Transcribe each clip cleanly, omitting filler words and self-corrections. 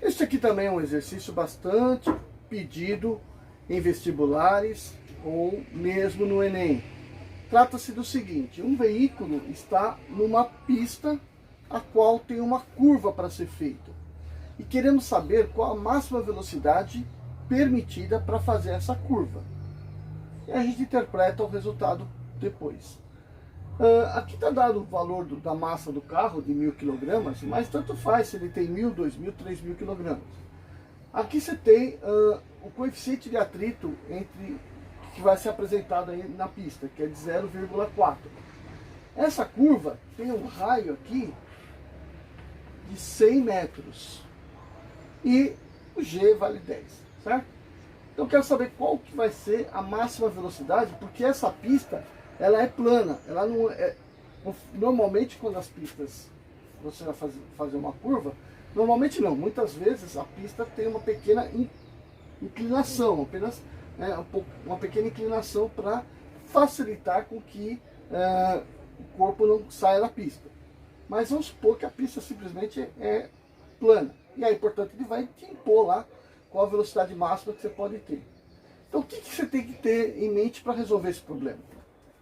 Este aqui também é um exercício bastante pedido em vestibulares ou mesmo no Enem. Trata-se do seguinte: um veículo está numa pista a qual tem uma curva para ser feita. E queremos saber qual a máxima velocidade permitida para fazer essa curva. E a gente interpreta o resultado depois. Aqui está dado o valor da massa do carro de 1000 kg, mas tanto faz se ele tem 1000, 2000, 3000 kg. Aqui você tem o coeficiente de atrito que vai ser apresentado aí na pista, que é de 0,4. Essa curva tem um raio aqui de 100 metros e o G vale 10, certo? Então eu quero saber qual que vai ser a máxima velocidade, porque essa pista ela é plana, ela não é. Normalmente quando as pistas você vai fazer uma curva, normalmente não, muitas vezes a pista tem uma pequena inclinação, apenas uma pequena inclinação para facilitar com que o corpo não saia da pista. Mas vamos supor que a pista simplesmente é plana. E aí, portanto, ele vai te impor lá qual a velocidade máxima que você pode ter. Então, o que você tem que ter em mente para resolver esse problema?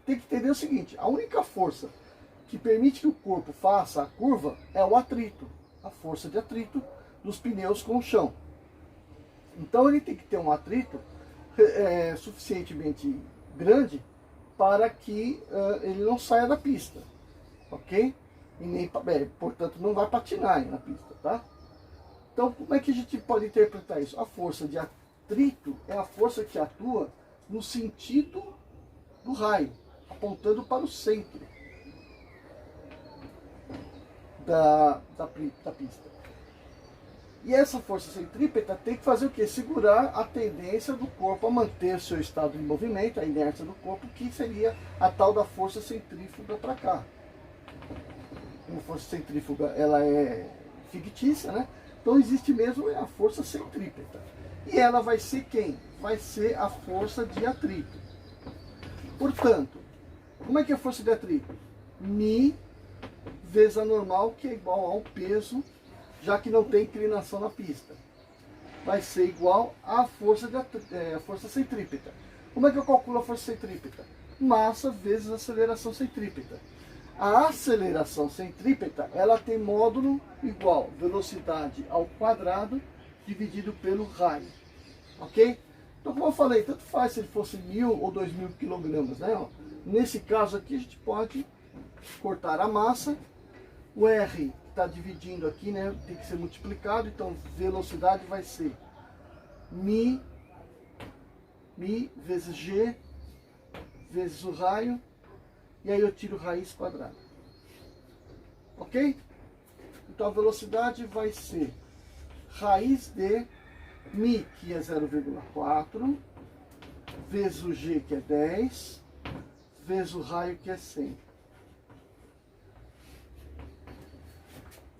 Tem que entender o seguinte: a única força que permite que o corpo faça a curva é o atrito, a força de atrito dos pneus com o chão. Então, ele tem que ter um atrito suficientemente grande para que ele não saia da pista, ok? E nem, portanto, não vai patinar na pista, tá? Então, como é que a gente pode interpretar isso? A força de atrito é a força que atua no sentido do raio, apontando para o centro da pista. E essa força centrípeta tem que fazer o quê? Segurar a tendência do corpo a manter o seu estado de movimento, a inércia do corpo, que seria a tal da força centrífuga para cá. Como a força centrífuga ela é fictícia, né? Então existe mesmo a força centrípeta. E ela vai ser quem? Vai ser a força de atrito. Portanto, como é que é a força de atrito? Mi vezes a normal, que é igual ao peso, já que não tem inclinação na pista. Vai ser igual à força centrípeta. Como é que eu calculo a força centrípeta? Massa vezes aceleração centrípeta. A aceleração centrípeta, ela tem módulo igual velocidade ao quadrado dividido pelo raio. Ok? Então, como eu falei, tanto faz se ele fosse 1000 ou 2000 kg, né? Nesse caso aqui, a gente pode cortar a massa. O R está dividindo aqui, né? Tem que ser multiplicado. Então, velocidade vai ser mi vezes G vezes o raio. E aí eu tiro raiz quadrada. Ok? Então a velocidade vai ser raiz de mi, que é 0,4, vezes o G, que é 10, vezes o raio, que é 100.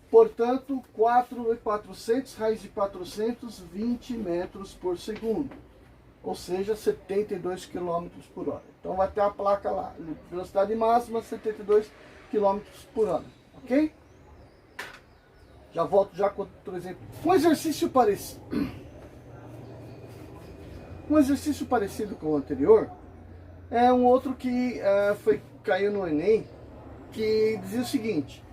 Portanto, 4.400, raiz de 400, 20 metros por segundo. Ou seja, 72 km por hora. Então vai ter a placa lá, velocidade máxima 72 km por hora, ok? Já volto já com outro exemplo. Um exercício parecido com o anterior é um outro que caiu no Enem, que dizia o seguinte: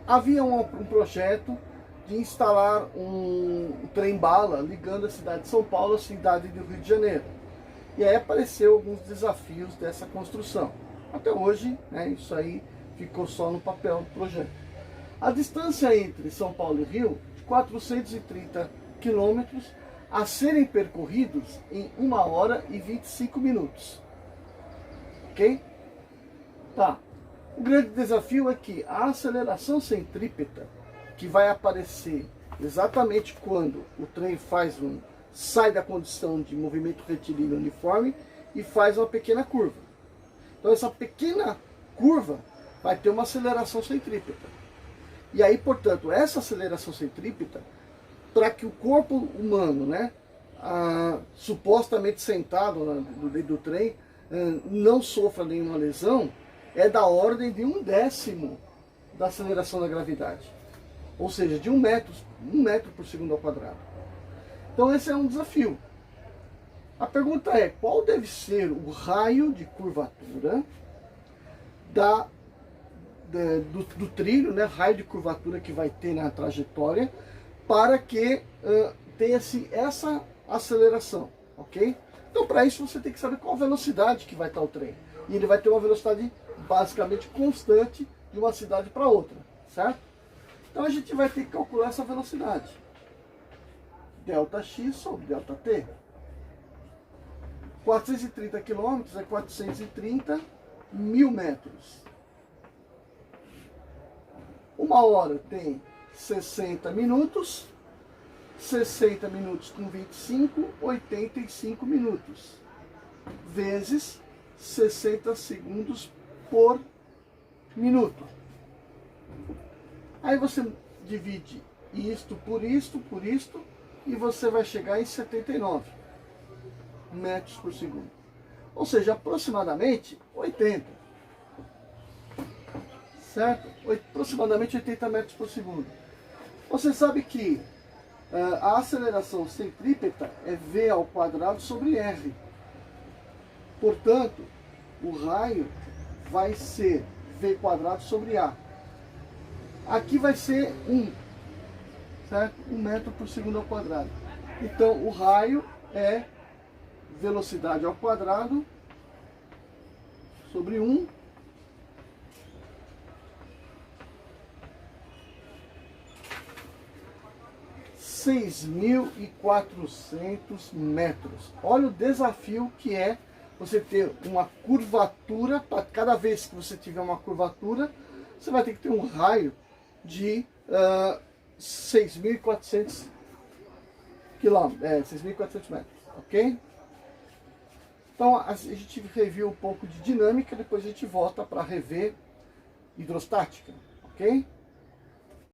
havia um projeto de instalar um trem-bala ligando a cidade de São Paulo à cidade do Rio de Janeiro. E aí apareceu alguns desafios dessa construção. Até hoje, né, isso aí ficou só no papel do projeto. A distância entre São Paulo e Rio, de 430 quilômetros, a serem percorridos em 1 hora e 25 minutos. Ok? Tá. O grande desafio é que a aceleração centrípeta, que vai aparecer exatamente quando o trem sai da condição de movimento retilíneo uniforme e faz uma pequena curva. Então essa pequena curva vai ter uma aceleração centrípeta. E aí, portanto, essa aceleração centrípeta, para que o corpo humano, né, supostamente sentado dentro do trem, não sofra nenhuma lesão, é da ordem de 1/10 da aceleração da gravidade. ou seja, de um metro por segundo ao quadrado. Então esse é um desafio. A pergunta é, qual deve ser o raio de curvatura do trilho, né, raio de curvatura que vai ter na trajetória, para que tenha-se essa aceleração, ok? Então, para isso, você tem que saber qual a velocidade que vai estar o trem. E ele vai ter uma velocidade basicamente constante de uma cidade para outra, certo? Então, a gente vai ter que calcular essa velocidade. Δx sobre ΔT. 430 km é 430 mil metros. Uma hora tem 60 minutos. 60 minutos com 25, 85 minutos. Vezes 60 segundos por minuto. Aí você divide isto, e você vai chegar em 79 metros por segundo. Ou seja, aproximadamente 80. Certo? Aproximadamente 80 metros por segundo. Você sabe que a aceleração centrípeta é v ao quadrado sobre r. Portanto, o raio vai ser v quadrado sobre a. Aqui vai ser 1, certo? 1 metro por segundo ao quadrado. Então, o raio é velocidade ao quadrado sobre 1 6.400 metros. Olha o desafio que é você ter uma curvatura. Cada vez que você tiver uma curvatura, você vai ter que ter um raio de 6.400 quilômetros, 6.400 metros, ok? Então a gente reviu um pouco de dinâmica, depois a gente volta para rever hidrostática, ok?